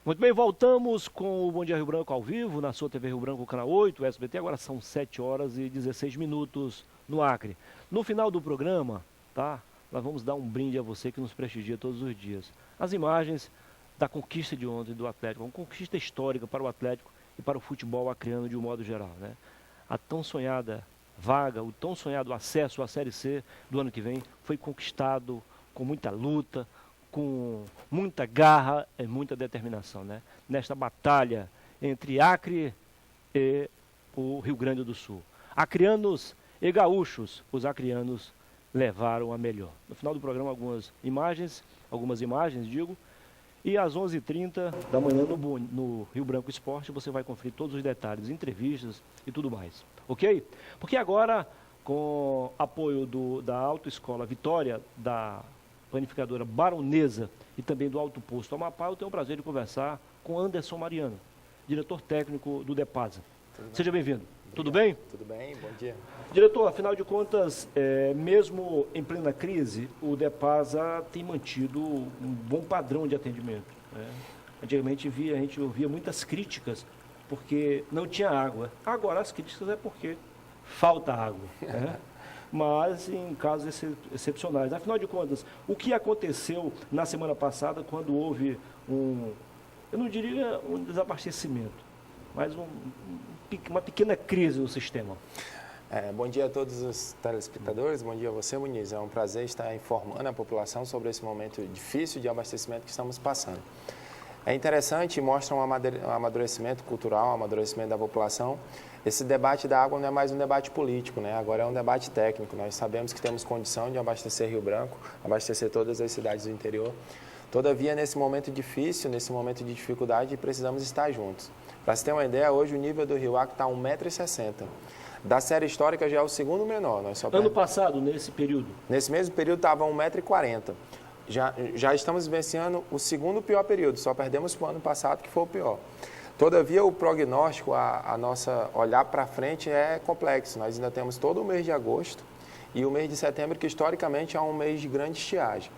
Muito bem, voltamos com o Bom Dia Rio Branco ao vivo, na sua TV Rio Branco, canal 8, SBT. Agora são 7 horas e 16 minutos no Acre. No final do programa, tá? Nós vamos dar um brinde a você que nos prestigia todos os dias. As imagens da conquista de ontem do Atlético, uma conquista histórica para o Atlético e para o futebol acreano de um modo geral, né? A tão sonhada vaga, o tão sonhado acesso à Série C do ano que vem foi conquistado com muita luta, com muita garra e muita determinação, né? Nesta batalha entre Acre e o Rio Grande do Sul. Acreanos e gaúchos, os acreanos levaram a melhor. No final do programa, algumas imagens, e às 11h30 da manhã no Rio Branco Esporte você vai conferir todos os detalhes, entrevistas e tudo mais, ok? Porque agora, com apoio da Autoescola Vitória, da Panificadora Baronesa e também do Alto Posto Amapá, eu tenho o prazer de conversar com Anderson Mariano, diretor técnico do DEPASA. Seja bem-vindo. Tudo bem? Tudo bem, bom dia. Diretor, afinal de contas, mesmo em plena crise, o DEPASA tem mantido um bom padrão de atendimento, né? Antigamente a gente ouvia muitas críticas porque não tinha água. Agora as críticas é porque falta água, né? Mas em casos excepcionais. Afinal de contas, o que aconteceu na semana passada quando houve eu não diria um desabastecimento, mas uma pequena crise no sistema? Bom dia a todos os telespectadores, bom dia a você, Muniz. É um prazer estar informando a população sobre esse momento difícil de abastecimento que estamos passando. É interessante e mostra um amadurecimento cultural, um amadurecimento da população. Esse debate da água não é mais um debate político, né? Agora é um debate técnico. Nós sabemos que temos condição de abastecer Rio Branco, abastecer todas as cidades do interior. Todavia, nesse momento difícil, nesse momento de dificuldade, precisamos estar juntos. Para se ter uma ideia, hoje o nível do Rio Acre está a 1,60 m. Da série histórica já é o segundo menor. Ano passado, nesse período? Nesse mesmo período estava a 1,40 m. Já estamos vivenciando o segundo pior período, só perdemos para o ano passado, que foi o pior. Todavia, o prognóstico, a nossa olhar para frente é complexo. Nós ainda temos todo o mês de agosto e o mês de setembro, que historicamente é um mês de grande estiagem.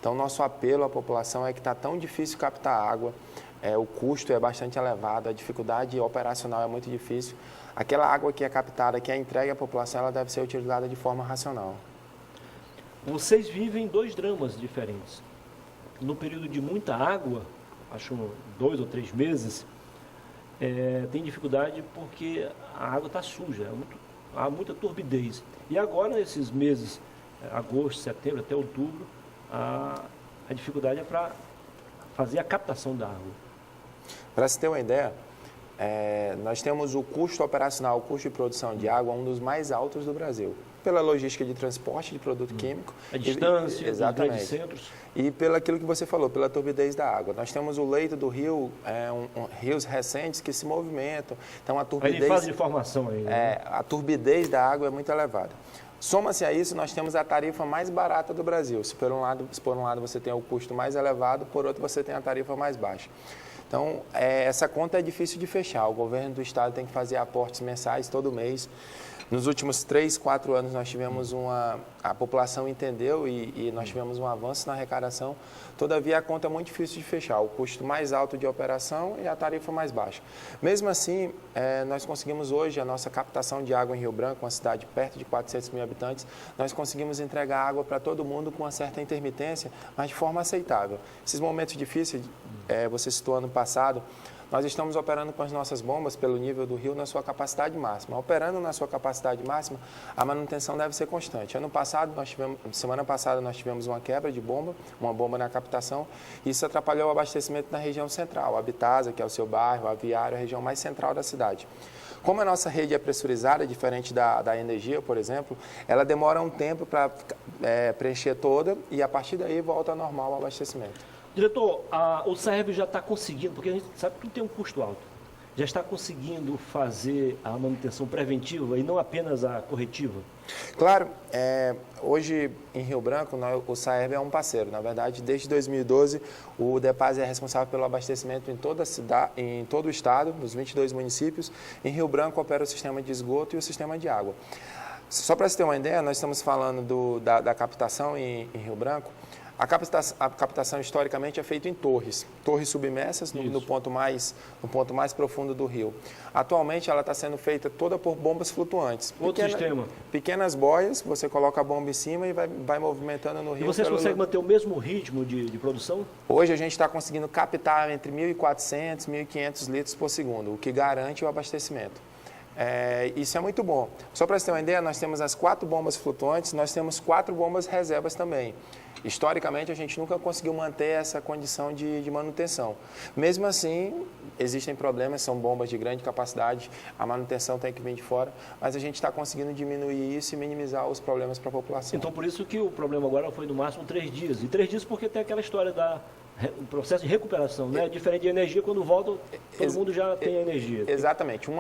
Então, nosso apelo à população é que está tão difícil captar água, o custo é bastante elevado, a dificuldade operacional é muito difícil. Aquela água que é captada, que é entregue à população, ela deve ser utilizada de forma racional. Vocês vivem dois dramas diferentes. No período de muita água, acho 2 ou 3 meses, tem dificuldade porque a água está suja, há muita turbidez. E agora, nesses meses, agosto, setembro, até outubro, a dificuldade é para fazer a captação da água. Para se ter uma ideia, nós temos o custo operacional, o custo de produção de água, um dos mais altos do Brasil. Pela logística de transporte de produto químico. A distância, exatamente. Dos grandes centros. E pelo aquilo que você falou, pela turbidez da água. Nós temos o leito do rio, rios recentes que se movimentam. Então a turbidez... Aí em fase de formação ainda. Né? A turbidez da água é muito elevada. Soma-se a isso, nós temos a tarifa mais barata do Brasil. Se por um lado você tem o custo mais elevado, por outro você tem a tarifa mais baixa. Então, essa conta é difícil de fechar. O governo do estado tem que fazer aportes mensais todo mês. Nos últimos 3, 4 anos nós tivemos a população entendeu e nós tivemos um avanço na arrecadação. Todavia, a conta é muito difícil de fechar. O custo mais alto de operação e a tarifa mais baixa. Mesmo assim, nós conseguimos hoje a nossa captação de água em Rio Branco, uma cidade perto de 400 mil habitantes, nós conseguimos entregar água para todo mundo com uma certa intermitência, mas de forma aceitável. Esses momentos difíceis, você citou ano passado, nós estamos operando com as nossas bombas pelo nível do rio na sua capacidade máxima. Operando na sua capacidade máxima, a manutenção deve ser constante. Semana passada nós tivemos uma quebra de bomba, uma bomba na captação, e isso atrapalhou o abastecimento na região central, a Habitasa, que é o seu bairro, a Aviário, a região mais central da cidade. Como a nossa rede é pressurizada, diferente da energia, por exemplo, ela demora um tempo para preencher toda e a partir daí volta ao normal o abastecimento. Diretor, o SAEB já está conseguindo, porque a gente sabe que tudo tem um custo alto, já está conseguindo fazer a manutenção preventiva e não apenas a corretiva? Claro, hoje em Rio Branco o SAEB é um parceiro. Na verdade, desde 2012, o DEPASA é responsável pelo abastecimento em todo o estado, nos 22 municípios. Em Rio Branco opera o sistema de esgoto e o sistema de água. Só para você ter uma ideia, nós estamos falando da captação em Rio Branco. A captação historicamente é feita em torres submersas no ponto mais profundo do rio. Atualmente ela está sendo feita toda por bombas flutuantes. Sistema. Pequenas boias, você coloca a bomba em cima e vai movimentando no rio. E vocês conseguem manter o mesmo ritmo de produção? Hoje a gente está conseguindo captar entre 1.400 e 1.500 litros por segundo, o que garante o abastecimento. Isso é muito bom. Só para você ter uma ideia, nós temos as 4 bombas flutuantes, nós temos 4 bombas reservas também. Historicamente, a gente nunca conseguiu manter essa condição de manutenção. Mesmo assim, existem problemas, são bombas de grande capacidade, a manutenção tem que vir de fora, mas a gente está conseguindo diminuir isso e minimizar os problemas para a população. Então, por isso que o problema agora foi no máximo 3 dias. E 3 dias porque tem aquela história o processo de recuperação, né? Diferente de energia, quando volta, todo mundo já tem a energia. Exatamente.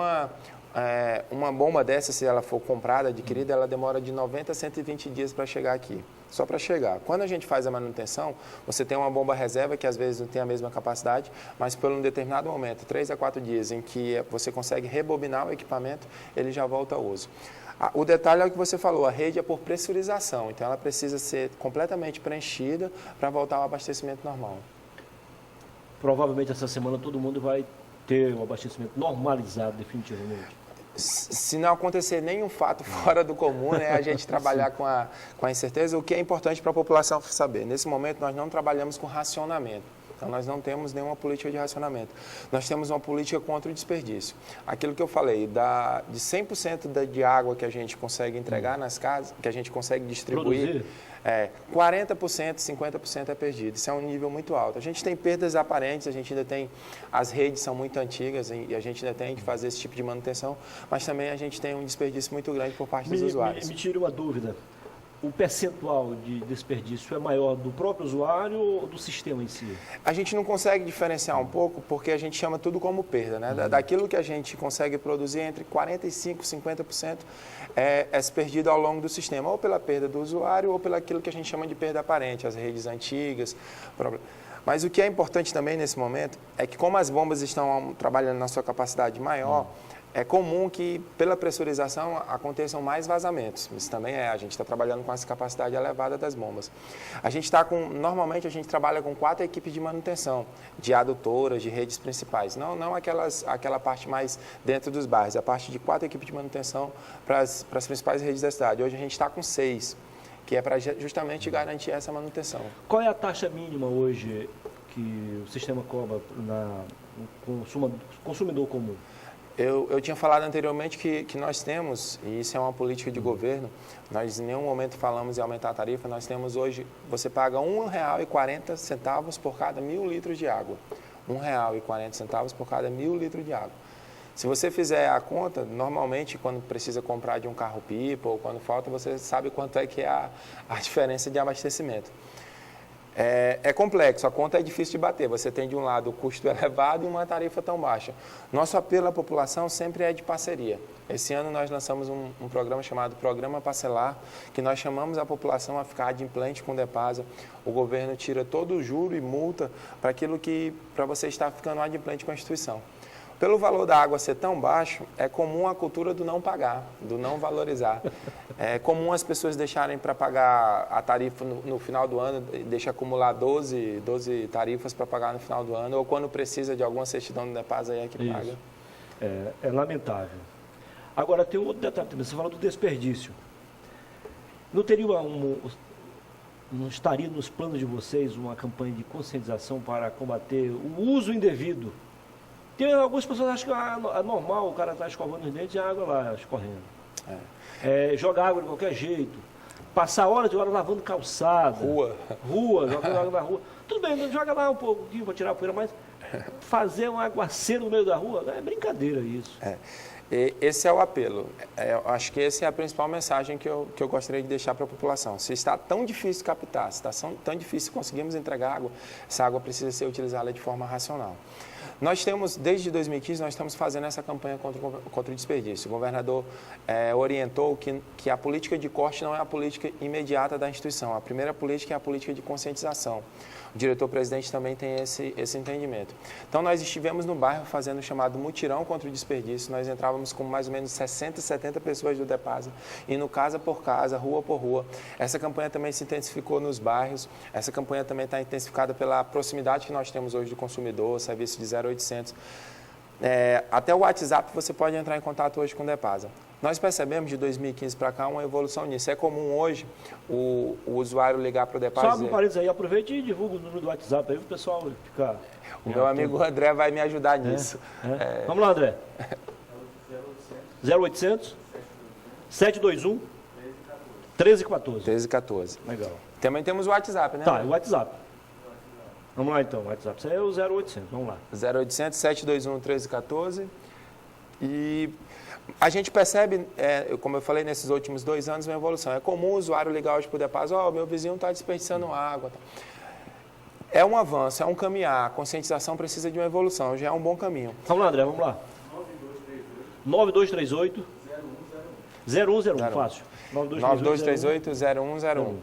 Uma bomba dessa, se ela for comprada, adquirida, ela demora de 90 a 120 dias para chegar aqui. Só para chegar. Quando a gente faz a manutenção, você tem uma bomba reserva que às vezes não tem a mesma capacidade, mas por um determinado momento, 3 a 4 dias, em que você consegue rebobinar o equipamento, ele já volta ao uso. O detalhe é o que você falou, a rede é por pressurização, então ela precisa ser completamente preenchida para voltar ao abastecimento normal. Provavelmente essa semana todo mundo vai ter um abastecimento normalizado definitivamente. Se não acontecer nenhum fato fora do comum, né, a gente trabalhar com a incerteza, o que é importante para a população saber. Nesse momento, nós não trabalhamos com racionamento. Então, nós não temos nenhuma política de racionamento. Nós temos uma política contra o desperdício. Aquilo que eu falei, de 100% de água que a gente consegue entregar nas casas, que a gente consegue distribuir, 40%, 50% é perdido. Isso é um nível muito alto. A gente tem perdas aparentes, a gente ainda tem, as redes são muito antigas e a gente ainda tem que fazer esse tipo de manutenção, mas também a gente tem um desperdício muito grande por parte dos usuários. Me tire uma dúvida. O percentual de desperdício é maior do próprio usuário ou do sistema em si? A gente não consegue diferenciar um pouco porque a gente chama tudo como perda, né? Daquilo que a gente consegue produzir, entre 45% e 50% é perdido ao longo do sistema, ou pela perda do usuário ou pelo aquilo que a gente chama de perda aparente, as redes antigas. Mas o que é importante também nesse momento é que, como as bombas estão trabalhando na sua capacidade maior, é comum que, pela pressurização, aconteçam mais vazamentos. Isso também a gente está trabalhando com essa capacidade elevada das bombas. Normalmente a gente trabalha com 4 equipes de manutenção, de adutoras, de redes principais. Não aquela parte mais dentro dos bairros, a parte de 4 equipes de manutenção para as principais redes da cidade. Hoje a gente está com 6, que é para justamente garantir essa manutenção. Qual é a taxa mínima hoje que o sistema cobra no consumidor comum? Eu tinha falado anteriormente que nós temos, e isso é uma política de governo, nós em nenhum momento falamos em aumentar a tarifa, nós temos hoje, você paga R$ 1,40 por cada 1.000 litros de água. R$ 1,40 por cada 1.000 litros de água. Se você fizer a conta, normalmente quando precisa comprar de um carro-pipa ou quando falta, você sabe quanto é que é a diferença de abastecimento. É complexo, a conta é difícil de bater. Você tem de um lado o custo elevado e uma tarifa tão baixa. Nosso apelo à população sempre é de parceria. Esse ano nós lançamos um programa chamado Programa Parcelar, que nós chamamos a população a ficar adimplente com o Depasa. O governo tira todo o juro e multa para você estar ficando adimplente com a instituição. Pelo valor da água ser tão baixo, é comum a cultura do não pagar, do não valorizar. É comum as pessoas deixarem para pagar a tarifa no final do ano, deixa acumular 12 tarifas para pagar no final do ano, ou quando precisa de alguma certidão do Depasa, aí é que paga. É lamentável. Agora, tem outro detalhe também, você falou do desperdício. Não estaria nos planos de vocês uma campanha de conscientização para combater o uso indevido? Tem algumas pessoas que acham que é normal, o cara está escovando os dentes e a água lá escorrendo. Jogar água de qualquer jeito. Passar horas e horas lavando calçada. Rua, jogando água na rua. Tudo bem, joga lá um pouquinho para tirar a poeira, mas fazer um aguaceiro no meio da rua, é brincadeira isso. Esse é o apelo. Eu acho que essa é a principal mensagem que eu gostaria de deixar para a população. Se está tão difícil captar, se está tão difícil conseguirmos entregar água, essa água precisa ser utilizada de forma racional. Nós temos, desde 2015, nós estamos fazendo essa campanha contra o desperdício. O governador orientou que a política de corte não é a política imediata da instituição. A primeira política é a política de conscientização. O diretor-presidente também tem esse entendimento. Então, nós estivemos no bairro fazendo o chamado mutirão contra o desperdício. Nós estávamos com mais ou menos 60, 70 pessoas do Depasa, indo casa por casa, rua por rua. Essa campanha também se intensificou nos bairros, essa campanha também está intensificada pela proximidade que nós temos hoje do consumidor, serviço de 0800. Até o WhatsApp você pode entrar em contato hoje com o Depasa. Nós percebemos de 2015 para cá uma evolução nisso. É comum hoje o usuário ligar para o Depasa. Só um parênteses aí, aproveite e divulga o número do WhatsApp aí, o pessoal ficar. O meu amigo André vai me ajudar nisso. Vamos lá, André. 0800 721 1314. 1314. Legal. Também temos o WhatsApp, né? Tá, o WhatsApp. Vamos lá então, o WhatsApp. Isso aí é o 0800, vamos lá. 0800 721 1314. E a gente percebe, como eu falei, nesses últimos 2 anos, uma evolução. É comum o usuário ligar hoje para o Depasa, meu vizinho está desperdiçando água. É um avanço, é um caminhar. A conscientização precisa de uma evolução, já é um bom caminho. Vamos lá, André, vamos lá. 9238 0101, fácil. 9238-0101.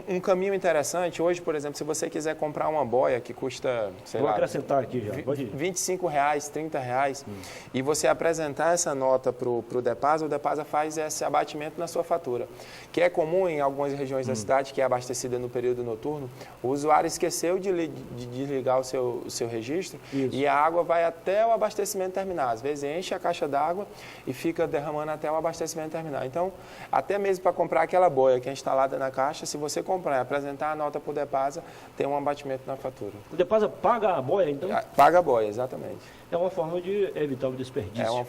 Um caminho interessante, hoje, por exemplo, se você quiser comprar uma boia que custa, sei Vou lá, acrescentar aqui já. Pode ir. R$25, R$30, e você apresentar essa nota para o Depasa faz esse abatimento na sua fatura, que é comum em algumas regiões da cidade, que é abastecida no período noturno, o usuário esqueceu de desligar o seu registro. Isso. E a água vai até o abastecimento terminar. Às vezes enche a caixa d'água e fica derramando até o abastecimento terminar. Então, até mesmo para comprar aquela boia que é instalada na caixa, se você comprar e apresentar a nota para o Depasa, tem um abatimento na fatura. O Depasa paga a boia, então? Paga a boia, exatamente. É uma forma de evitar o desperdício.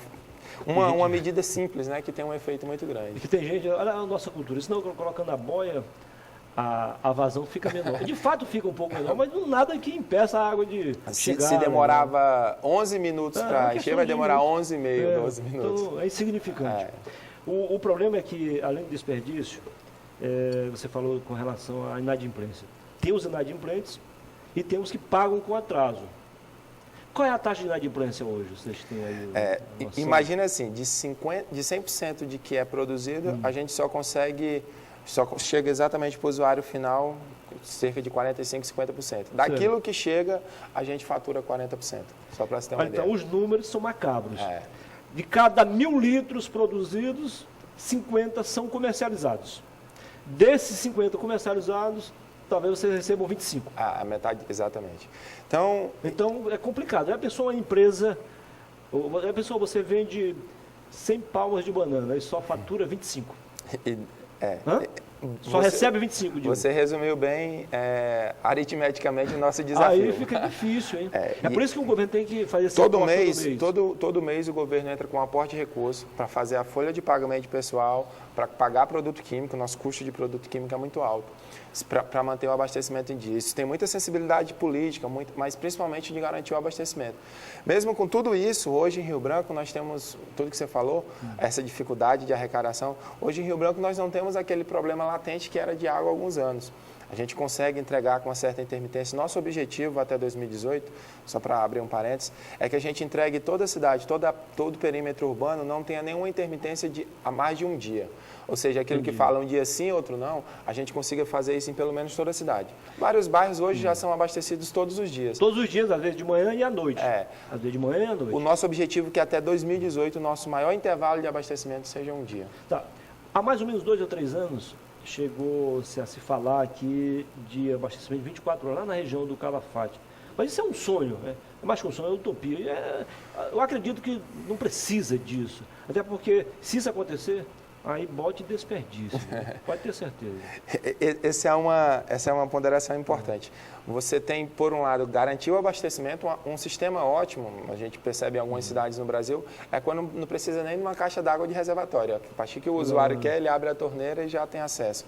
É uma medida simples, né, que tem um efeito muito grande. Que tem gente, olha a nossa cultura, senão colocando a boia, a vazão fica menor. De fato fica um pouco menor, mas nada que impeça a água de chegar. Se demorava 11 minutos para encher, vai demorar 11 e meio, 12 minutos. Então é insignificante. O problema é que, além do desperdício, você falou com relação à inadimplência. Tem os inadimplentes e tem os que pagam com atraso. Qual é a taxa de inadimplência hoje? Vocês têm aí imagina assim, de 100% de que é produzido, a gente só chega exatamente para o usuário final cerca de 45%, 50%. Daquilo que chega, a gente fatura 40%. Só para você ter uma ideia. Então, os números são macabros. De cada 1.000 litros produzidos, 50 são comercializados. Desses 50 comercializados, talvez vocês recebam 25. A metade, exatamente. Então é complicado. A pessoa, uma empresa, você vende 100 palmas de banana e só fatura 25. Só recebe 25 de Você resumiu bem aritmeticamente o nosso desafio. Aí fica difícil, hein? Por isso que o governo tem que fazer esse todo mês o governo entra com um aporte de recurso para fazer a folha de pagamento de pessoal, para pagar produto químico, nosso custo de produto químico é muito alto, para manter o abastecimento em dia. Isso tem muita sensibilidade política, mas principalmente de garantir o abastecimento. Mesmo com tudo isso, hoje em Rio Branco nós temos, tudo que você falou, essa dificuldade de arrecadação, hoje em Rio Branco nós não temos aquele problema latente que era de água há alguns anos. A gente consegue entregar com uma certa intermitência. Nosso objetivo até 2018, só para abrir um parênteses, é que a gente entregue toda a cidade, todo o perímetro urbano, não tenha nenhuma intermitência a mais de um dia. Ou seja, aquilo que fala um dia sim, outro não, a gente consiga fazer isso em pelo menos toda a cidade. Vários bairros hoje já são abastecidos todos os dias. Todos os dias, às vezes de manhã e à noite. Às vezes de manhã e à noite. O nosso objetivo é que até 2018 o nosso maior intervalo de abastecimento seja um dia. Tá. Há mais ou menos 2 ou 3 anos, chegou-se a se falar aqui de abastecimento de 24 horas lá na região do Calafate. Mas isso é um sonho, é mais que um sonho, é utopia. Eu acredito que não precisa disso. Até porque, se isso acontecer, aí bote desperdício. Pode ter certeza. Essa é uma ponderação importante. Você tem, por um lado, garantir o abastecimento, um sistema ótimo, a gente percebe em algumas cidades no Brasil, é quando não precisa nem de uma caixa d'água de reservatório. A partir que o usuário quer, ele abre a torneira e já tem acesso.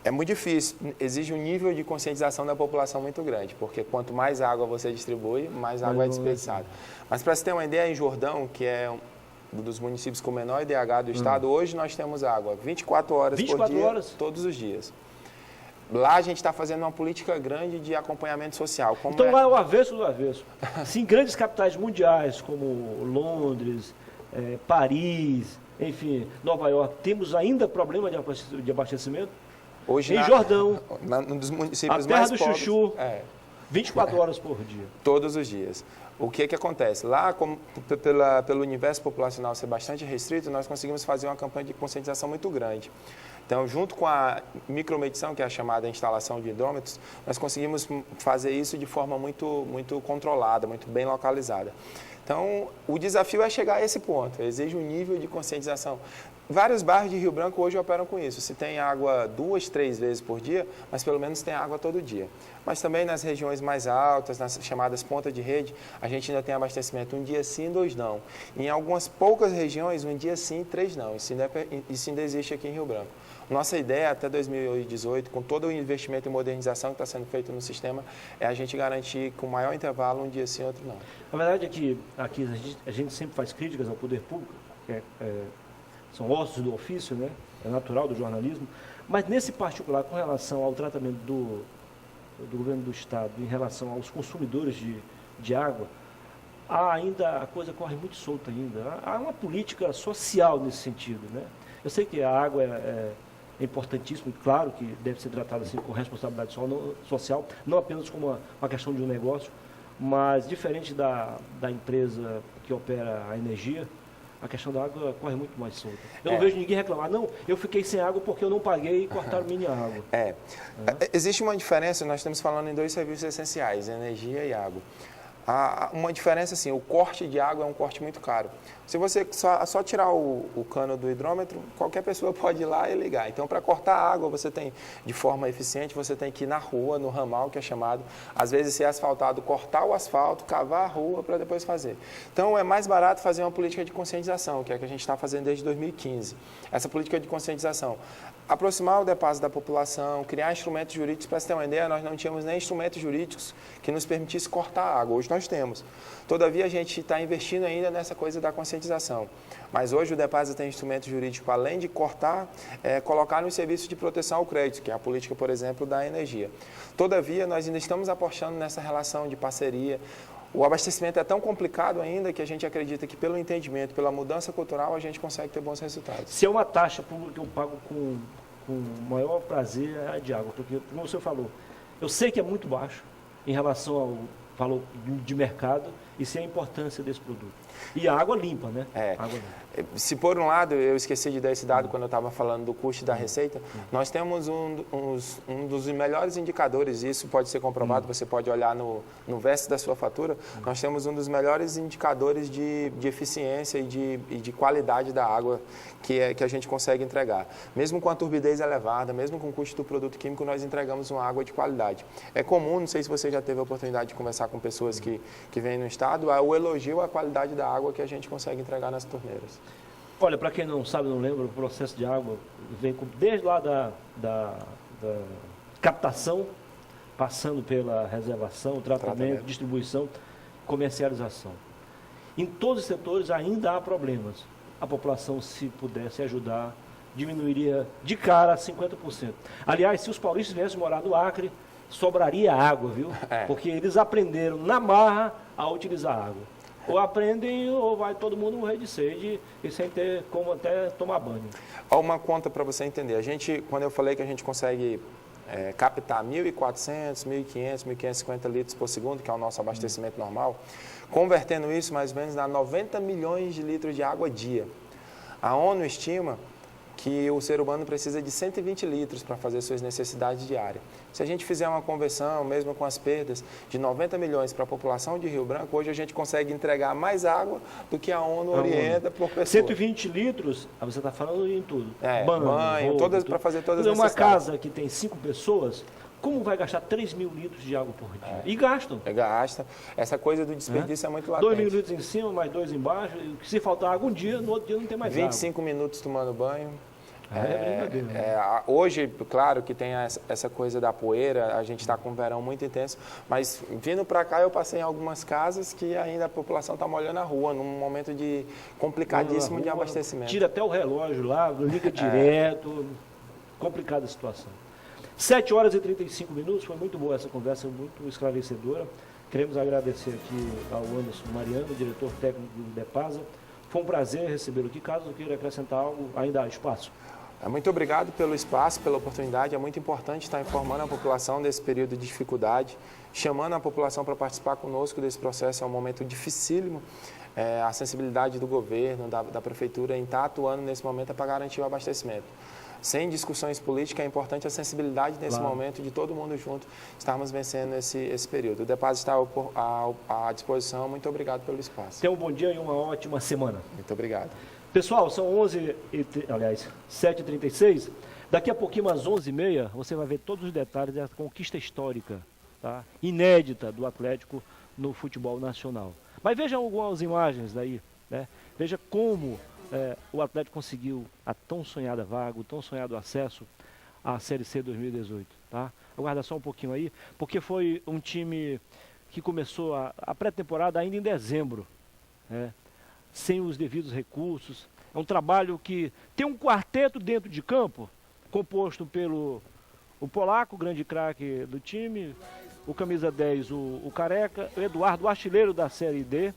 É muito difícil, exige um nível de conscientização da população muito grande, porque quanto mais água você distribui, mais água é desperdiçada. Mas para você ter uma ideia, em Jordão, que é um dos municípios com o menor IDH do estado, hoje nós temos água 24 horas por dia, todos os dias. Lá a gente está fazendo uma política grande de acompanhamento social. Então lá é o avesso do avesso. Sim, grandes capitais mundiais como Londres, Paris, enfim, Nova York, temos ainda problema de abastecimento. Hoje em Jordão, um dos municípios a terra mais do pobres, Chuchu, 24 horas por dia. Todos os dias. O que acontece? Lá, pelo universo populacional ser bastante restrito, nós conseguimos fazer uma campanha de conscientização muito grande. Então, junto com a micromedição, que é a chamada instalação de hidrômetros, nós conseguimos fazer isso de forma muito controlada, muito bem localizada. Então, o desafio é chegar a esse ponto, exige um nível de conscientização. Vários bairros de Rio Branco hoje operam com isso. Se tem água 2, 3 vezes por dia, mas pelo menos tem água todo dia. Mas também nas regiões mais altas, nas chamadas pontas de rede, a gente ainda tem abastecimento um dia sim, 2 não. Em algumas poucas regiões, um dia sim, 3 não. Isso ainda existe aqui em Rio Branco. Nossa ideia até 2018, com todo o investimento em modernização que está sendo feito no sistema, é a gente garantir com maior intervalo um dia sim, outro não. A verdade é que aqui a gente sempre faz críticas ao poder público, são ossos do ofício, né? É natural do jornalismo, mas nesse particular, com relação ao tratamento do governo do Estado, em relação aos consumidores de água, a coisa corre muito solta ainda. Há uma política social nesse sentido, né? Eu sei que a água é importantíssimo, e claro que deve ser tratada assim com responsabilidade social, não apenas como uma questão de um negócio, mas diferente da empresa que opera a energia, a questão da água corre muito mais solta. Eu não vejo ninguém reclamar, não, eu fiquei sem água porque eu não paguei e cortaram minha água. Existe uma diferença, nós estamos falando em 2 serviços essenciais, energia e água. Há uma diferença assim, o corte de água é um corte muito caro. Se você só tirar o cano do hidrômetro, qualquer pessoa pode ir lá e ligar. Então, para cortar a água, você tem, de forma eficiente, você tem que ir na rua, no ramal, que é chamado, às vezes, se é asfaltado, cortar o asfalto, cavar a rua para depois fazer. Então, é mais barato fazer uma política de conscientização, que é a que a gente está fazendo desde 2015. Essa política de conscientização. Aproximar o depósito da população, criar instrumentos jurídicos. Para você ter uma ideia, nós não tínhamos nem instrumentos jurídicos que nos permitissem cortar a água. Hoje nós temos. Todavia, a gente está investindo ainda nessa coisa da conscientização. Mas hoje o DEPASA tem instrumento jurídico, além de cortar, colocar no serviço de proteção ao crédito, que é a política, por exemplo, da energia. Todavia, nós ainda estamos apostando nessa relação de parceria. O abastecimento é tão complicado ainda que a gente acredita que pelo entendimento, pela mudança cultural, a gente consegue ter bons resultados. Se é uma taxa que eu pago com o maior prazer é a de água, porque, como você falou, eu sei que é muito baixo em relação ao valor de mercado e sei a importância desse produto. E a água limpa, né? Água limpa. Se por um lado, eu esqueci de dar esse dado quando eu estava falando do custo da receita, nós temos um dos melhores indicadores, e isso pode ser comprovado, você pode olhar no verso da sua fatura, nós temos um dos melhores indicadores de eficiência e de qualidade da água que a gente consegue entregar. Mesmo com a turbidez elevada, mesmo com o custo do produto químico, nós entregamos uma água de qualidade. É comum, não sei se você já teve a oportunidade de conversar com pessoas que vêm no estado, o elogio à qualidade da água que a gente consegue entregar nas torneiras. Olha, para quem não sabe, não lembra, o processo de água vem desde lá da captação, passando pela reservação, tratamento, distribuição, comercialização. Em todos os setores ainda há problemas. A população, se pudesse ajudar, diminuiria de cara 50%. Aliás, se os paulistas viessem morar no Acre, sobraria água, viu? Porque eles aprenderam na marra a utilizar água. Ou aprendem ou vai todo mundo morrer de sede e sem ter como até tomar banho. Há uma conta para você entender. Quando eu falei que a gente consegue captar 1.400, 1.500, 1.550 litros por segundo, que é o nosso abastecimento normal, convertendo isso mais ou menos dá 90 milhões de litros de água dia. A ONU estima que o ser humano precisa de 120 litros para fazer suas necessidades diárias. Se a gente fizer uma conversão, mesmo com as perdas, de 90 milhões para a população de Rio Branco, hoje a gente consegue entregar mais água do que a ONU orienta por pessoa. 120 litros, você está falando em tudo. Banho, para fazer todas as necessidades. Uma casa que tem 5 pessoas, como vai gastar 3 mil litros de água por dia? E gastam. Gasta. Essa coisa do desperdício é muito latente. 2 mil litros em cima, mais 2 embaixo. Se faltar água um dia, no outro dia não tem mais 25 água. Minutos tomando banho. Brincadeira. Hoje, claro que tem essa coisa da poeira, a gente está com um verão muito intenso, mas vindo para cá eu passei em algumas casas que ainda a população está molhando a rua, num momento complicadíssimo de abastecimento. Tira até o relógio lá, liga direto, complicada a situação. 7 horas e 35 minutos, foi muito boa essa conversa, muito esclarecedora. Queremos agradecer aqui ao Anderson Mariano, diretor técnico do DEPASA. Foi um prazer recebê-lo aqui. Caso queira acrescentar algo, ainda há espaço. Muito obrigado pelo espaço, pela oportunidade. É muito importante estar informando a população desse período de dificuldade, chamando a população para participar conosco desse processo. É um momento dificílimo. A sensibilidade do governo, da prefeitura em estar atuando nesse momento é para garantir o abastecimento. Sem discussões políticas, é importante a sensibilidade nesse momento de todo mundo junto estarmos vencendo esse período. O Depaz está à disposição. Muito obrigado pelo espaço. Tenha um bom dia e uma ótima semana. Muito obrigado. Pessoal, são 7h36. Daqui a pouquinho, às 11h30, você vai ver todos os detalhes dessa conquista histórica, tá? Inédita do Atlético no futebol nacional. Mas vejam algumas imagens daí, né? Veja como o Atlético conseguiu a tão sonhada vaga, o tão sonhado acesso à Série C 2018, tá? Aguarda só um pouquinho aí, porque foi um time que começou a pré-temporada ainda em dezembro, né? Sem os devidos recursos. É um trabalho que tem um quarteto dentro de campo, composto pelo Polaco, grande craque do time, o camisa 10, o Careca, o Eduardo, o artilheiro da Série D,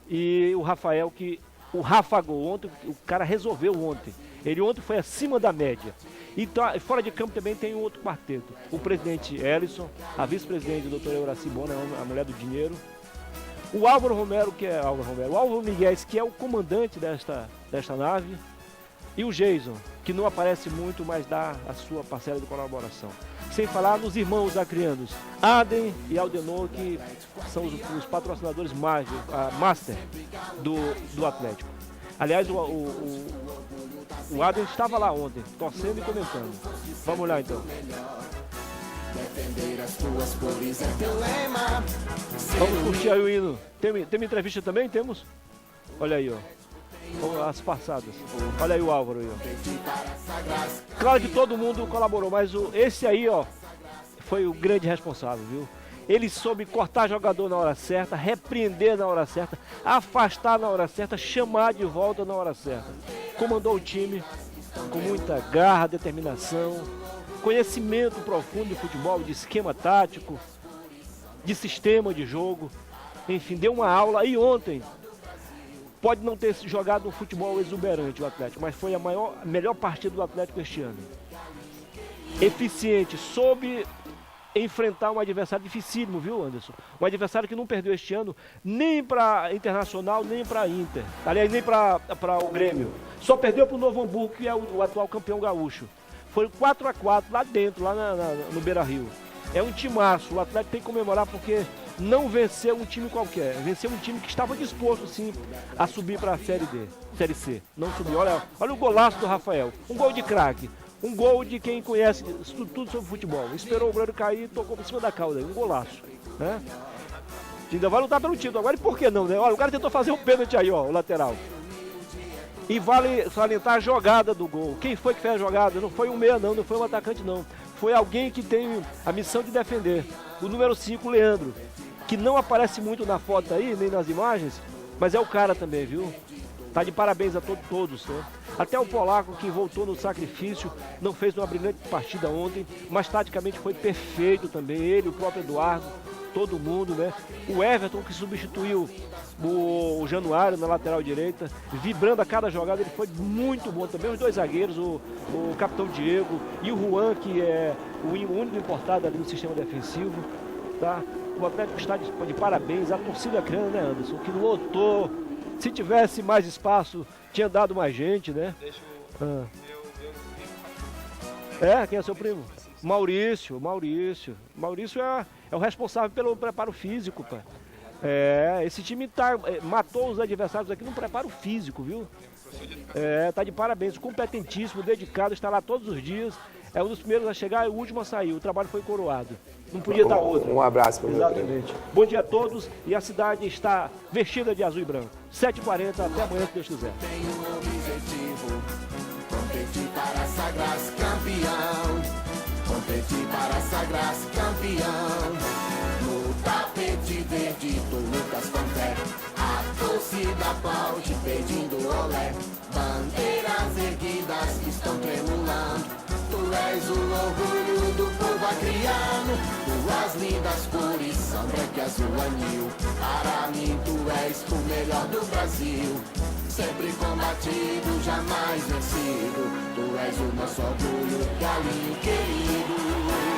e o Rafael, que o Rafa Gol ontem, o cara resolveu ontem. Ele ontem foi acima da média. Então, fora de campo também tem um outro quarteto. O presidente Ellison, a vice-presidente, doutora Euraci Bona, a mulher do dinheiro. O Álvaro Romero, o Álvaro Miguel, que é o comandante desta nave. E o Jason, que não aparece muito, mas dá a sua parcela de colaboração. Sem falar nos irmãos acrianos, Adem e Aldenor, que são os patrocinadores master do Atlético. Aliás, o Adem estava lá ontem, torcendo e comentando. Vamos lá então. Vamos curtir aí o hino. Tem entrevista também? Temos? Olha aí, ó. As passadas. Olha aí o Álvaro aí, ó. Claro que todo mundo colaborou, mas esse aí, ó, foi o grande responsável, viu? Ele soube cortar jogador na hora certa, repreender na hora certa, afastar na hora certa, chamar de volta na hora certa. Comandou o time com muita garra, determinação, conhecimento profundo de futebol, de esquema tático, de sistema de jogo. Enfim, deu uma aula. E ontem, pode não ter jogado um futebol exuberante o Atlético, mas foi a melhor partida do Atlético este ano. Eficiente, soube enfrentar um adversário dificílimo, viu, Anderson? Um adversário que não perdeu este ano nem para Internacional, nem para Inter. Aliás, nem para o Grêmio. Só perdeu para o Novo Hamburgo, que é o atual campeão gaúcho. Foi 4-4 lá dentro, lá no Beira-Rio. É um timaço. O Atlético tem que comemorar porque não venceu um time qualquer. Venceu um time que estava disposto, sim, a subir para a Série C. Não subiu. Olha o golaço do Rafael. Um gol de craque. Um gol de quem conhece tudo sobre futebol. Esperou o goleiro cair e tocou por cima da cauda. Um golaço, né? Ainda vai lutar pelo título. Agora, e por que não, né? Olha, o cara tentou fazer um pênalti aí, ó, o lateral. E vale salientar a jogada do gol. Quem foi que fez a jogada? Não foi um meia, não foi um atacante, não. Foi alguém que tem a missão de defender. O número 5, Leandro, que não aparece muito na foto aí, nem nas imagens, mas é o cara também, viu? Tá de parabéns a todos, né? Até o Polaco, que voltou no sacrifício, não fez uma brilhante partida ontem, mas taticamente foi perfeito também. Ele, o próprio Eduardo, todo mundo, né? O Everton, que substituiu o Januário na lateral direita, vibrando a cada jogada, ele foi muito bom também. Os dois zagueiros, o capitão Diego e o Juan, que é o único importado ali no sistema defensivo, tá? O Atlético está de parabéns. A torcida grande, né, Anderson? Que lotou. Se tivesse mais espaço, tinha dado mais gente, né? Deixa Quem é seu primo? Maurício é o responsável pelo preparo físico, pai. Esse time matou os adversários aqui no preparo físico, viu? Tá de parabéns, competentíssimo, dedicado, está lá todos os dias. É um dos primeiros a chegar e o último a sair. O trabalho foi coroado. Não podia dar outro. Um abraço para o meu primo. Exatamente. Bom dia a todos e a cidade está vestida de azul e branco. 7h40, até amanhã, se Deus quiser. Tenho um objetivo, competir para sagrar-se campeão. Competir para sagrar-se campeão. No tapete verde do Lucas Panté, a torcida aplaude pedindo olé. Bandeiras erguidas estão tremulando. Tu és o orgulho do povo acriano. Tuas lindas cores são branco e azul anil. Para mim tu és o melhor do Brasil. sempre combatido, jamais vencido. Tu és o nosso orgulho, galinho querido.